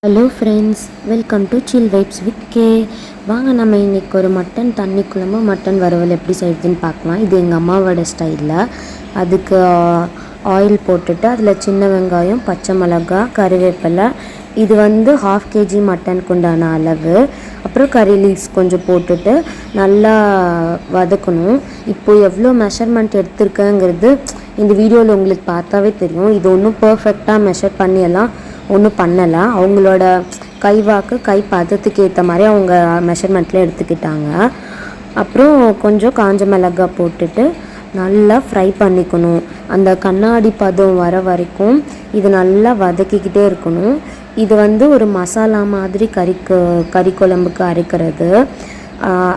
Hello friends, welcome to chill vibes with K. வாங்க நம்ம இன்றைக்கி ஒரு மட்டன் தண்ணி குழம்பு மட்டன் வறுவல் எப்படி செய்யுதுன்னு பார்க்கலாம். இது எங்கள் அம்மாவோட ஸ்டைலில். அதுக்கு ஆயில் போட்டுட்டு அதில் சின்ன வெங்காயம், பச்சை மிளகாய், கறிவேப்பிலை, இது வந்து 1/2 kg மட்டனுக்கு உண்டான அளவு, அப்புறம் கறி லீவ்ஸ் கொஞ்சம் போட்டுட்டு நல்லா வதக்கணும். இப்போது எவ்வளோ மெஷர்மெண்ட் எடுத்திருக்கேங்கிறது இந்த வீடியோவில் உங்களுக்கு பார்த்தாவே தெரியும். இது ஒன்றும் பர்ஃபெக்டாக மெஷர் பண்ணியெல்லாம் ஒன்றும் பண்ணலை. அவங்களோட கைவாக்கு கை பதத்துக்கு ஏற்ற மாதிரி அவங்க மெஷர்மெண்ட்டில் எடுத்துக்கிட்டாங்க. அப்புறம் கொஞ்சம் காஞ்ச மிளகாய் போட்டுட்டு நல்லா ஃப்ரை பண்ணிக்கணும். அந்த கண்ணாடி பதம் வர வரைக்கும் இது நல்லா வதக்கிக்கிட்டே இருக்கணும். இது வந்து ஒரு மசாலா மாதிரி கறி குழம்புக்கு அரைக்கிறது.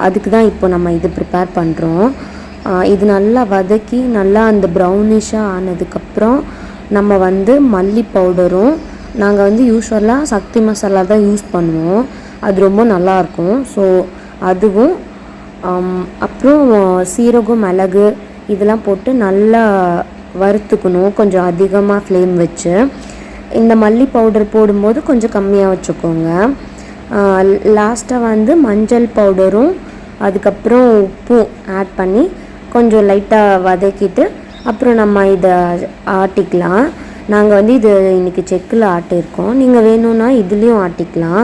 அதுக்கு தான் இப்போ நம்ம இது ப்ரிப்பேர் பண்ணுறோம். இது நல்லா வதக்கி நல்லா அந்த ப்ரௌனிஷாக ஆனதுக்கப்புறம் நம்ம வந்து மல்லி பவுடரும், நாங்கள் வந்து யூஸ்வலாக சக்தி மசாலா தான் யூஸ் பண்ணுவோம். அது ரொம்ப நல்லாயிருக்கும். ஸோ அதுவும் அப்புறம் சீரகம், மிளகு இதெல்லாம் போட்டு நல்லா வறுத்துக்கணும். கொஞ்சம் அதிகமாக ஃப்ளேம் வச்சு. இந்த மல்லி பவுடர் போடும்போது கொஞ்சம் கம்மியாக வச்சுக்கோங்க. லாஸ்ட்டாக வந்து மஞ்சள் பவுடரும் அதுக்கப்புறம் உப்பும் ஆட் பண்ணி கொஞ்சம் லைட்டாக வதக்கிட்டு அப்புறம் நம்ம இதை ஆட்டிக்கலாம். நாங்கள் வந்து இது இன்றைக்கி செக்கில் ஆட்டியிருக்கோம். நீங்கள் வேணும்னா இதுலேயும் ஆட்டிக்கலாம்.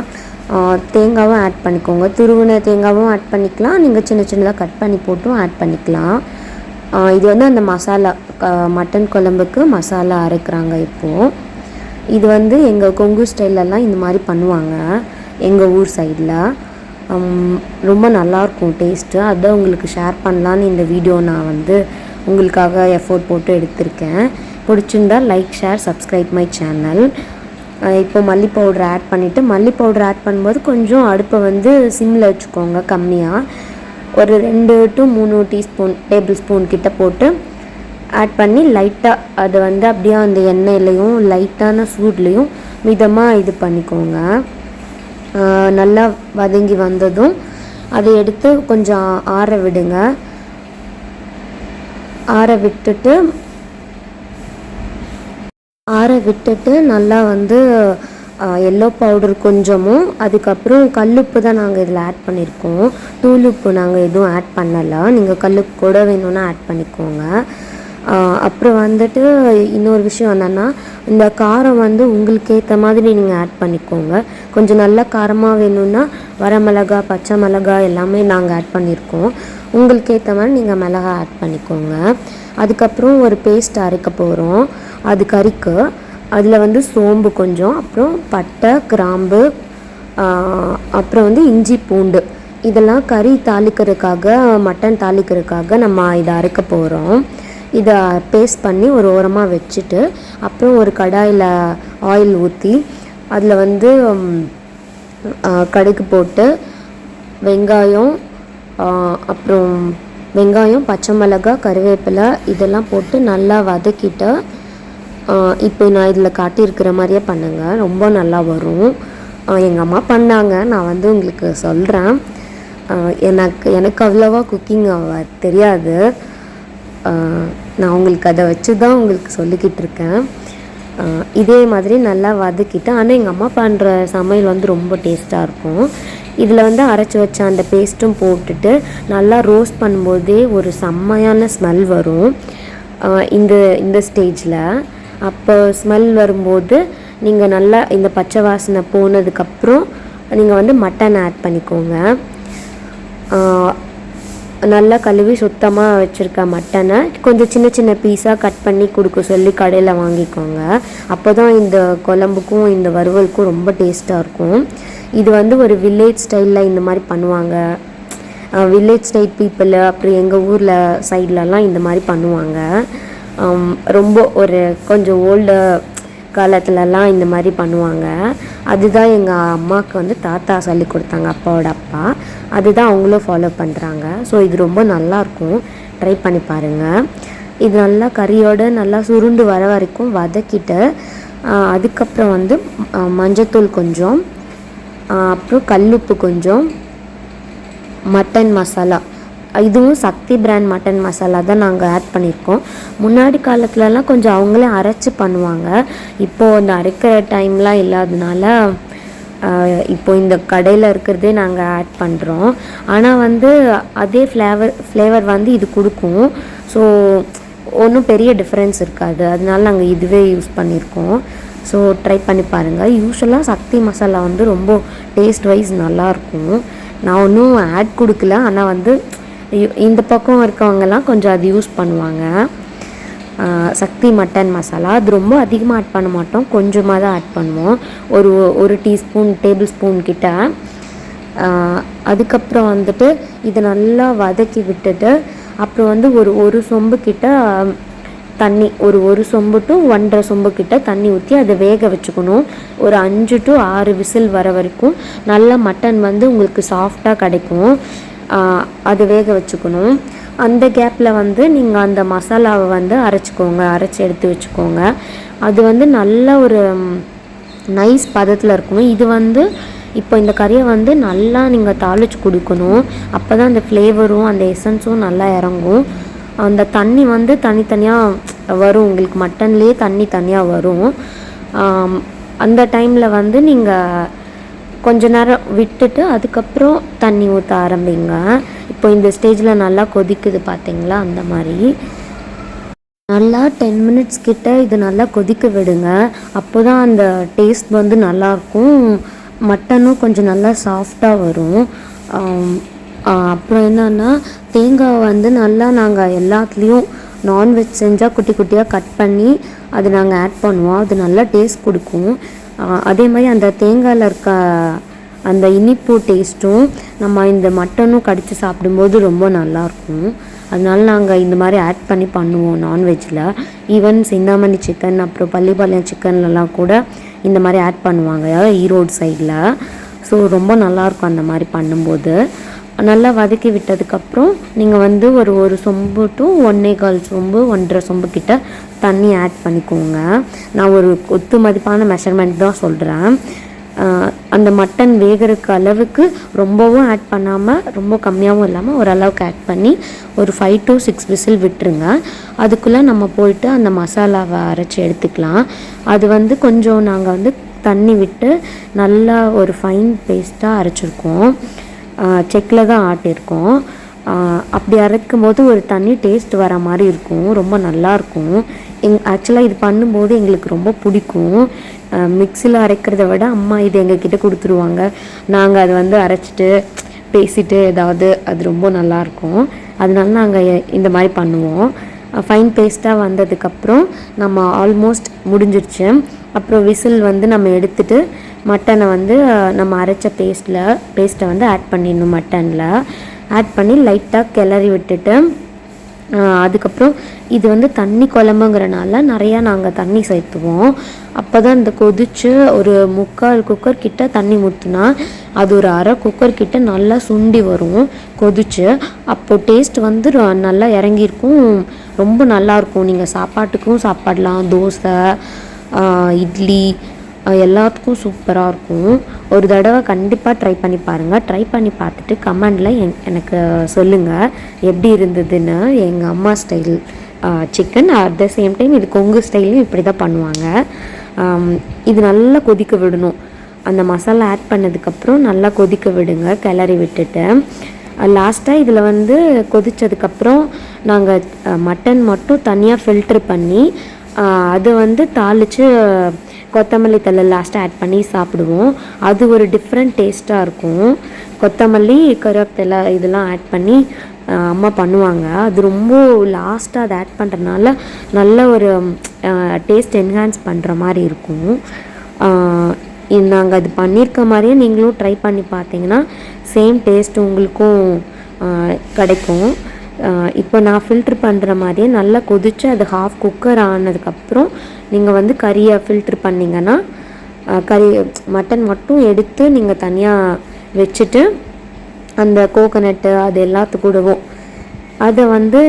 தேங்காவும் ஆட் பண்ணிக்கோங்க. துருவின தேங்காவும் ஆட் பண்ணிக்கலாம். நீங்கள் சின்ன சின்னதாக கட் பண்ணி போட்டும் ஆட் பண்ணிக்கலாம். இது வந்து அந்த மசாலா மட்டன் குழம்புக்கு மசாலா அரைக்கிறாங்க இப்போது. இது வந்து எங்கள் கொங்கு ஸ்டைலெல்லாம் இந்த மாதிரி பண்ணுவாங்க எங்கள் ஊர் சைடில். ரொம்ப நல்லாயிருக்கும் டேஸ்ட்டு. அதான் உங்களுக்கு ஷேர் பண்ணலான்னு இந்த வீடியோ நான் வந்து உங்களுக்காக எஃபோர்ட் போட்டு எடுத்திருக்கேன். பிடிச்சிருந்தால் like, share, subscribe my channel. இப்போ மல்லி பவுடர் ஆட் பண்ணிவிட்டு, மல்லி பவுடர் ஆட் பண்ணும்போது கொஞ்சம் அடுப்பை வந்து சிம்மில் வச்சுக்கோங்க கம்மியாக. ஒரு 2 to 3 டேபிள் ஸ்பூன் கிட்ட போட்டு ஆட் பண்ணி லைட்டாக அதை வந்து அப்படியே அந்த எண்ணெயிலையும் லைட்டான சூட்லேயும் மிதமாக இது பண்ணிக்கோங்க. நல்லா வதங்கி வந்ததும் அதை எடுத்து கொஞ்சம் ஆற விடுங்க. ஆற விட்டுட்டு நல்லா வந்து எல்லோ பவுடர் கொஞ்சமும், அதுக்கப்புறம் கல்லுப்பு தான் நாங்கள் இதில் ஆட் பண்ணியிருக்கோம். தூளுப்பு நாங்கள் எதுவும் ஆட் பண்ணலை. நீங்கள் கல்லுப்பு கூட வேணும்னா ஆட் பண்ணிக்கோங்க. அப்புறம் வந்துட்டு இன்னொரு விஷயம் என்னென்னா, இந்த காரம் வந்து உங்களுக்கு ஏற்ற மாதிரி நீங்கள் ஆட் பண்ணிக்கோங்க. கொஞ்சம் நல்லா காரமாக வேணும்னா வரமிளகா, பச்சை மிளகாய் எல்லாமே நாங்கள் ஆட் பண்ணியிருக்கோம். உங்களுக்கு ஏற்ற மாதிரி நீங்கள் மிளகாய் ஆட் பண்ணிக்கோங்க. அதுக்கப்புறம் ஒரு பேஸ்ட் அரைக்க போகிறோம். அது கறிக்கு. அதில் வந்து சோம்பு கொஞ்சம், அப்புறம் பட்டை, கிராம்பு, அப்புறம் வந்து இஞ்சி, பூண்டு இதெல்லாம் கறி தாளிக்கிறதுக்காக, மட்டன் தாளிக்கிறதுக்காக நம்ம இதை அரைக்க போகிறோம். இதை பேஸ்ட் பண்ணி ஒரு ஓரமாக வச்சுட்டு அப்புறம் ஒரு கடாயில் ஆயில் ஊற்றி அதில் வந்து கடுகு போட்டு வெங்காயம், பச்சை மிளகாய், கறிவேப்பிலை இதெல்லாம் போட்டு நல்லா வதக்கிட்டு, இப்போ நான் இதில் காட்டியிருக்கிற மாதிரியே பண்ணுங்கள். ரொம்ப நல்லா வரும். எங்கள் அம்மா பண்ணாங்க, நான் வந்து உங்களுக்கு சொல்கிறேன். எனக்கு அவ்வளோவா குக்கிங் தெரியாது. நான் உங்களுக்கு அதை வச்சு தான் உங்களுக்கு சொல்லிக்கிட்டு இருக்கேன். இதே மாதிரி நல்லா வதக்கிட்டு, ஆனால் எங்கள் அம்மா பண்ணுற சமையல் வந்து ரொம்ப டேஸ்ட்டாக இருக்கும். இதில் வந்து அரைச்சி வச்ச அந்த பேஸ்ட்டும் போட்டுட்டு நல்லா ரோஸ்ட் பண்ணும்போதே ஒரு செம்மையான ஸ்மெல் வரும். இந்த ஸ்டேஜில் அப்போ ஸ்மெல் வரும்போது நீங்கள் நல்லா இந்த பச்சை வாசனை போனதுக்கப்புறம் நீங்கள் வந்து மட்டன் ஆட் பண்ணிக்கோங்க. நல்லா கழுவி சுத்தமாக வச்சுருக்க மட்டனை கொஞ்சம் சின்ன சின்ன பீஸாக கட் பண்ணி கொடுக்க சொல்லி கடையில் வாங்கிக்கோங்க. அப்போ தான் இந்த குழம்புக்கும் இந்த வறுவலுக்கும் ரொம்ப டேஸ்ட்டாக இருக்கும். இது வந்து ஒரு வில்லேஜ் ஸ்டைலில் இந்த மாதிரி பண்ணுவாங்க. வில்லேஜ் ஸ்டைல் பீப்புள், அப்புறம் எங்கள் ஊரில் சைட்லலாம் இந்த மாதிரி பண்ணுவாங்க. ரொம்ப ஒரு கொஞ்சம் ஓல்டு காலத்துலலாம் இந்த மாதிரி பண்ணுவாங்க. அதுதான் எங்கள் அம்மாவுக்கு வந்து தாத்தா சொல்லி கொடுத்தாங்க, அப்பாவோட அப்பா. அதுதான் அவங்களும் ஃபாலோ பண்ணுறாங்க. ஸோ இது ரொம்ப நல்லாயிருக்கும், ட்ரை பண்ணி பாருங்கள். இது நல்லா கறியோடு நல்லா சுருண்டு வர வரைக்கும் வதக்கிட்டு, அதுக்கப்புறம் வந்து மஞ்சத்தூள் கொஞ்சம், அப்புறம் கல்லுப்பு கொஞ்சம், மட்டன் மசாலா, இதுவும் சக்தி பிராண்ட் மட்டன் மசாலா தான் நாங்கள் ஆட் பண்ணியிருக்கோம். முன்னாடி காலத்துலலாம் கொஞ்சம் அவங்களே அரைச்சி பண்ணுவாங்க. இப்போது அந்த அரைக்கிற டைம்லாம் இல்லாததுனால இப்போ இந்த கடையில் இருக்கிறதே நாங்கள் ஆட் பண்ணுறோம். ஆனால் வந்து அதே ஃப்ளேவர் வந்து இது கொடுக்கும். ஸோ ஒன்றும் பெரிய டிஃப்ரென்ஸ் இருக்காது. அதனால நாங்கள் இதுவே யூஸ் பண்ணியிருக்கோம். ஸோ ட்ரை பண்ணி பாருங்கள். யூஸ்வலாக சக்தி மசாலா வந்து ரொம்ப டேஸ்ட் வைஸ் நல்லாயிருக்கும். நான் ஒன்றும் ஆட் கொடுக்கல, ஆனால் வந்து இந்த பக்கம் இருக்கவங்கெல்லாம் கொஞ்சம் அது யூஸ் பண்ணுவாங்க. சக்தி மட்டன் மசாலா அது ரொம்ப அதிகமாக ஆட் பண்ண மாட்டோம், கொஞ்சமாக தான் ஆட் பண்ணுவோம். ஒரு டேபிள் ஸ்பூன் கிட்ட. அதுக்கப்புறம் வந்துட்டு இதை நல்லா வதக்கி விட்டுட்டு அப்புறம் வந்து ஒரு சொம்பு கிட்ட தண்ணி, ஒரு சொம்பு டு 1.5 சொம்பு கிட்ட தண்ணி ஊற்றி அதை வேக வச்சுக்கணும். ஒரு 5 to 6 விசில் வர வரைக்கும் நல்லா மட்டன் வந்து உங்களுக்கு சாஃப்டாக கிடைக்கும். அது வேக வச்சுக்கணும். அந்த கேப்பில் வந்து நீங்கள் அந்த மசாலாவை வந்து அரைச்சி எடுத்து வச்சுக்கோங்க. அது வந்து நல்ல ஒரு நைஸ் பதத்தில் இருக்கணும். இது வந்து இப்போ இந்த கறியை வந்து நல்லா நீங்கள் தாளித்து கொடுக்கணும். அப்போ தான் அந்த ஃப்ளேவரும் அந்த எசன்ஸும் நல்லா இறங்கும். அந்த தண்ணி வந்து தனித்தனியாக வரும், உங்களுக்கு மட்டன்லேயே தண்ணி தனியாக வரும். அந்த டைமில் வந்து நீங்கள் கொஞ்ச நேரம் விட்டுட்டு அதுக்கப்புறம் தண்ணி ஊற்ற ஆரம்பிங்க. இப்போ இந்த ஸ்டேஜில் நல்லா கொதிக்குது பார்த்தீங்களா, அந்த மாதிரி நல்லா 10 மினிட்ஸ் கிட்ட இது நல்லா கொதிக்க விடுங்க. அப்போ தான் அந்த டேஸ்ட் வந்து நல்லாயிருக்கும். மட்டனும் கொஞ்சம் நல்லா சாஃப்டாக வரும். அப்புறம் என்னன்னா, தேங்காய் வந்து நல்லா நாங்கள் எல்லாத்துலேயும் நான்வெஜ் செஞ்சால் குட்டி குட்டியாக கட் பண்ணி அது நாங்கள் ஆட் பண்ணுவோம். அது நல்லா டேஸ்ட் கொடுக்கும். அதே மாதிரி அந்த தேங்காயில் இருக்க அந்த இனிப்பு டேஸ்ட்டும் நம்ம இந்த மட்டனும் கடித்து சாப்பிடும்போது ரொம்ப நல்லாயிருக்கும். அதனால நாங்கள் இந்த மாதிரி ஆட் பண்ணி பண்ணுவோம் நான்வெஜ்ஜில். ஈவன் சிந்தாமணி சிக்கன் அப்புறம் பள்ளிப்பாளையம் சிக்கன்லலாம் கூட இந்த மாதிரி ஆட் பண்ணுவாங்க ஈரோடு சைடில். ஸோ ரொம்ப நல்லாயிருக்கும் அந்த மாதிரி பண்ணும்போது. நல்லா வதக்கி விட்டதுக்கப்புறம் நீங்கள் வந்து ஒரு சொம்பு டு 1.25 சொம்பு 1.5 சொம்பு கிட்ட தண்ணி ஆட் பண்ணிக்கோங்க. நான் ஒரு கொத்து மதிப்பான மெஷர்மெண்ட் தான் சொல்கிறேன். அந்த மட்டன் வேகிறதுக்கு அளவுக்கு ரொம்பவும் ஆட் பண்ணாமல் ரொம்ப கம்மியாகவும் இல்லாமல் ஓரளவுக்கு ஆட் பண்ணி ஒரு 5 to 6 விசில் விட்டுருங்க. அதுக்குள்ளே நம்ம போயிட்டு அந்த மசாலாவை அரைச்சி எடுத்துக்கலாம். அது வந்து கொஞ்சம் நாங்கள் வந்து தண்ணி விட்டு நல்லா ஒரு ஃபைன் பேஸ்ட்டாக அரைச்சிருக்கோம். செக்கில் தான் ஆட்டியிருக்கோம். அப்படி அரைக்கும் போது ஒரு தண்ணி டேஸ்ட் வர மாதிரி இருக்கும், ரொம்ப நல்லாயிருக்கும். ஆக்சுவலாக இது பண்ணும்போது எங்களுக்கு ரொம்ப பிடிக்கும். மிக்சியில் அரைக்கிறத விட அம்மா இது எங்ககிட்ட கொடுத்துருவாங்க. நாங்கள் அதை வந்து அரைச்சிட்டு பேசிட்டு ஏதாவது அது ரொம்ப நல்லாயிருக்கும். அதனால நாங்கள் இந்த மாதிரி பண்ணுவோம். ஃபைன் பேஸ்ட்டாக வந்ததுக்கப்புறம் நம்ம ஆல்மோஸ்ட் முடிஞ்சிருச்சு. அப்புறம் விசில் வந்து நம்ம எடுத்துகிட்டு மட்டனை வந்து நம்ம அரைச்ச பேஸ்ட்டை வந்து ஆட் பண்ணிடணும். மட்டனில் ஆட் பண்ணி லைட்டாக கிளறி விட்டுட்டு அதுக்கப்புறம் இது வந்து தண்ணி குழம்புங்கிறனால நிறையா நாங்கள் தண்ணி சேர்த்துவோம். அப்போ தான் இந்த கொதித்து ஒரு 3/4 குக்கர் கிட்ட தண்ணி ஊற்றுனா அது ஒரு 1/2 குக்கர் கிட்ட நல்லா சுண்டி வரும் கொதிச்சு. அப்போது டேஸ்ட் வந்து நல்லா இறங்கியிருக்கும், ரொம்ப நல்லாயிருக்கும். நீங்கள் சாப்பாட்டுக்கும் சாப்பிடலாம், தோசை இட்லி எல்லாத்துக்கும் சூப்பராக இருக்கும். ஒரு தடவை கண்டிப்பாக ட்ரை பண்ணி பாருங்கள். ட்ரை பண்ணி பார்த்துட்டு கமெண்டில் எனக்கு சொல்லுங்கள் எப்படி இருந்ததுன்னு. எங்கள் அம்மா style chicken at the same time இது கொங்கு ஸ்டைலையும் இப்படி தான் பண்ணுவாங்க. இது நல்லா கொதிக்க விடணும். அந்த மசாலா ஆட் பண்ணதுக்கப்புறம் நல்லா கொதிக்க விடுங்க, கிளறி விட்டுட்டு. லாஸ்ட்டாக இதில் வந்து கொதித்ததுக்கப்புறம் நாங்கள் மட்டன் மட்டும் தனியாக ஃபில்ட்ரு பண்ணி அது வந்து தாளித்து கொத்தமல்லி தழை லாஸ்ட்டாக ஆட் பண்ணி சாப்பிடுவோம். அது ஒரு டிஃப்ரெண்ட் டேஸ்ட்டாக இருக்கும். கொத்தமல்லி கருவேப்பிலை இதெல்லாம் ஆட் பண்ணி அம்மா பண்ணுவாங்க. அது ரொம்ப லாஸ்ட்டாக அதை ஆட் பண்ணுறதுனால நல்ல ஒரு டேஸ்ட் என்ஹான்ஸ் பண்ணுற மாதிரி இருக்கும். நாங்கள் அது பண்ணியிருக்க மாதிரியே நீங்களும் ட்ரை பண்ணி பார்த்தீங்கன்னா சேம் டேஸ்ட் உங்களுக்கும் கிடைக்கும். இப்போ நான் ஃபில்ட்ரு பண்ணுற மாதிரியே நல்லா கொதித்து அது ஹாஃப் குக்கர் ஆனதுக்கப்புறம் நீங்கள் வந்து கறியை ஃபில்ட்ரு பண்ணிங்கன்னா மட்டன் மட்டும் எடுத்து நீங்கள் தனியாக வச்சுட்டு அந்த கோகனட்டு அது எல்லாத்துக்கூடவும் அதை வந்து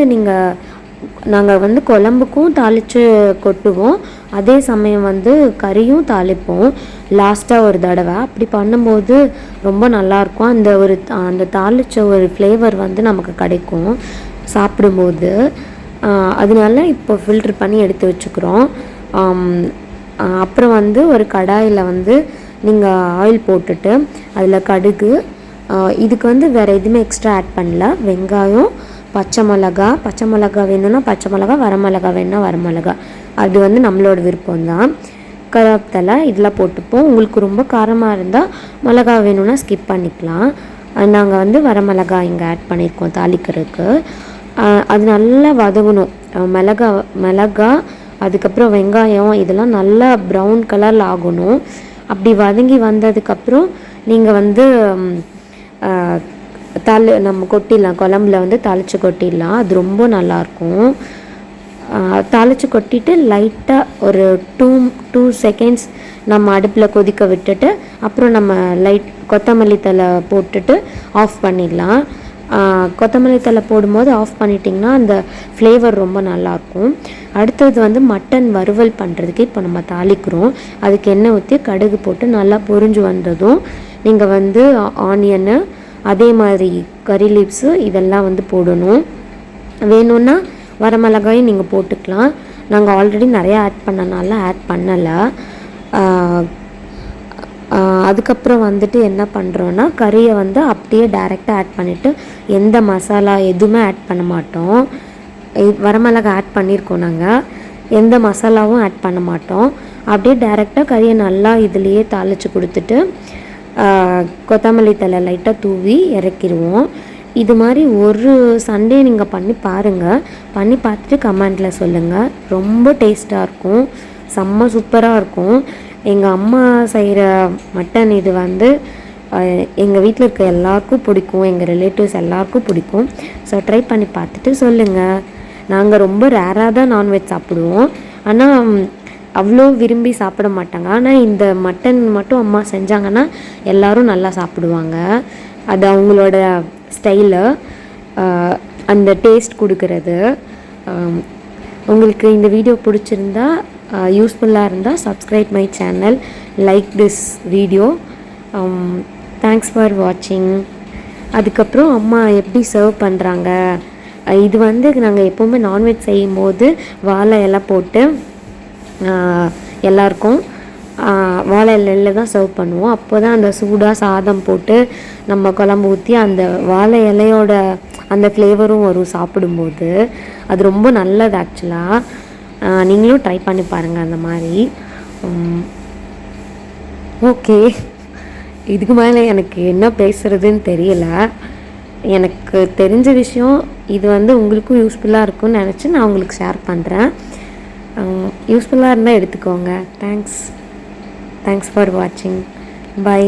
நாங்கள் வந்து குழம்புக்கும் தாளித்து கொட்டுவோம். அதே சமயம் வந்து கறியும் தாளிப்போம் லாஸ்ட்டாக ஒரு தடவை. அப்படி பண்ணும்போது ரொம்ப நல்லாயிருக்கும். அந்த தாளித்த ஒரு ஃப்ளேவர் வந்து நமக்கு கிடைக்கும் சாப்பிடும்போது. அதனால இப்போ ஃபில்ட்ரு பண்ணி எடுத்து வச்சுக்கிறோம். அப்புறம் வந்து ஒரு கடாயில் வந்து நீங்கள் ஆயில் போட்டுட்டு அதில் கடுகு, இதுக்கு வந்து வேறு எதுவுமே எக்ஸ்ட்ரா ஆட் பண்ணல. வெங்காயம், பச்சை மிளகா வேணும்னா பச்சை மிளகா, வரமிளகா வேணும்னா வரமிளகா, அது வந்து நம்மளோட விருப்பம்தான். கருவேப்பிலை இதெல்லாம் போட்டுப்போம். உங்களுக்கு ரொம்ப காரமாக இருந்தால் மிளகா வேணும்னா ஸ்கிப் பண்ணிக்கலாம். நாங்கள் வந்து வரமிளகா இங்கே ஆட் பண்ணியிருக்கோம் தாளிக்கிறதுக்கு. அது நல்லா வதங்கணும். மிளகா அதுக்கப்புறம் வெங்காயம் இதெல்லாம் நல்லா ப்ரௌன் கலரில் ஆகணும். அப்படி வதங்கி வந்ததுக்கப்புறம் நீங்கள் வந்து நம்ம கொட்டிடலாம். குழம்புல வந்து தாளித்து கொட்டிடலாம். அது ரொம்ப நல்லாயிருக்கும். தாளித்து கொட்டிட்டு லைட்டாக ஒரு 2 செகண்ட்ஸ் நம்ம அடுப்பில் கொதிக்க விட்டுட்டு அப்புறம் நம்ம கொத்தமல்லி தழை போட்டுட்டு ஆஃப் பண்ணிடலாம். கொத்தமல்லி தழை போடும்போது ஆஃப் பண்ணிட்டிங்கன்னா அந்த ஃப்ளேவர் ரொம்ப நல்லாயிருக்கும். அடுத்தது வந்து மட்டன் வறுவல் பண்ணுறதுக்கு இப்போ நம்ம தாளிக்கிறோம். அதுக்கு எண்ணெய் ஊற்றி கடுகு போட்டு நல்லா பொரிஞ்சு வந்ததும் நீங்கள் வந்து ஆனியனு, அதே மாதிரி கறி லீவ்ஸு இதெல்லாம் வந்து போடணும். வேணும்னா வரமிளகாயும் நீங்கள் போட்டுக்கலாம். நாங்கள் ஆல்ரெடி நிறையா ஆட் பண்ணனால ஆட் பண்ணலை. அதுக்கப்புறம் வந்துட்டு என்ன பண்ணுறோன்னா கறியை வந்து அப்படியே டைரெக்டாக ஆட் பண்ணிவிட்டு எந்த மசாலா எதுவுமே ஆட் பண்ண மாட்டோம். வரமிளகா ஆட் பண்ணியிருக்கோம். நாங்கள் எந்த மசாலாவும் ஆட் பண்ண மாட்டோம். அப்படியே டைரெக்டாக கறியை நல்லா இதுலேயே தாளித்து கொடுத்துட்டு கொத்தமல்லி தழை லைட்டாக தூவி இறக்கிடுவோம். இது மாதிரி ஒரு சண்டே நீங்கள் பண்ணி பாருங்கள். பண்ணி பார்த்துட்டு கமெண்டில் சொல்லுங்கள். ரொம்ப டேஸ்ட்டாக இருக்கும். செம்ம சூப்பராக இருக்கும். எங்கள் அம்மா செய்கிற மட்டன் இது வந்து எங்கள் வீட்டில் இருக்க எல்லாருக்கும் பிடிக்கும். எங்கள் ரிலேட்டிவ்ஸ் எல்லாருக்கும் பிடிக்கும். ஸோ ட்ரை பண்ணி பார்த்துட்டு சொல்லுங்கள். நாங்கள் ரொம்ப ரேராக தான் நான்வெஜ் சாப்பிடுவோம். ஆனால் அவ்வளோ விரும்பி சாப்பிட மாட்டாங்க. ஆனால் இந்த மட்டன் மட்டும் அம்மா செஞ்சாங்கன்னா எல்லோரும் நல்லா சாப்பிடுவாங்க. அது அவங்களோட ஸ்டைலு, அந்த டேஸ்ட் கொடுக்கறது. உங்களுக்கு இந்த வீடியோ பிடிச்சிருந்தா, யூஸ்ஃபுல்லாக இருந்தால் subscribe my channel, like this video. Thanks for வாட்சிங். அதுக்கப்புறம் அம்மா எப்படி சர்வ் பண்ணுறாங்க, இது வந்து நாங்கள் எப்போவுமே நான்வெஜ் செய்யும்போது வாழை இலை போட்டு எல்லாருக்கும் வாழை இலையில் தான் சர்வ் பண்ணுவோம். அப்போ தான் அந்த சூடாக சாதம் போட்டு நம்ம குழம்பு ஊற்றி அந்த வாழை இலையோட அந்த ஃப்ளேவரும் வரும் சாப்பிடும்போது. அது ரொம்ப நல்லது ஆக்சுவலாக. நீங்களும் ட்ரை பண்ணி பாருங்கள் அந்த மாதிரி. ஓகே, இதுக்கு மேலே எனக்கு என்ன பேசுகிறதுன்னு தெரியல. எனக்கு தெரிஞ்ச விஷயம் இது வந்து உங்களுக்கும் யூஸ்ஃபுல்லாக இருக்கும்னு நினச்சி நான் உங்களுக்கு ஷேர் பண்ணுறேன். யூஸ்ஃபுல்லாக இருந்தால் எடுத்துக்கோங்க. தேங்க்ஸ் ஃபார் வாட்சிங். பை.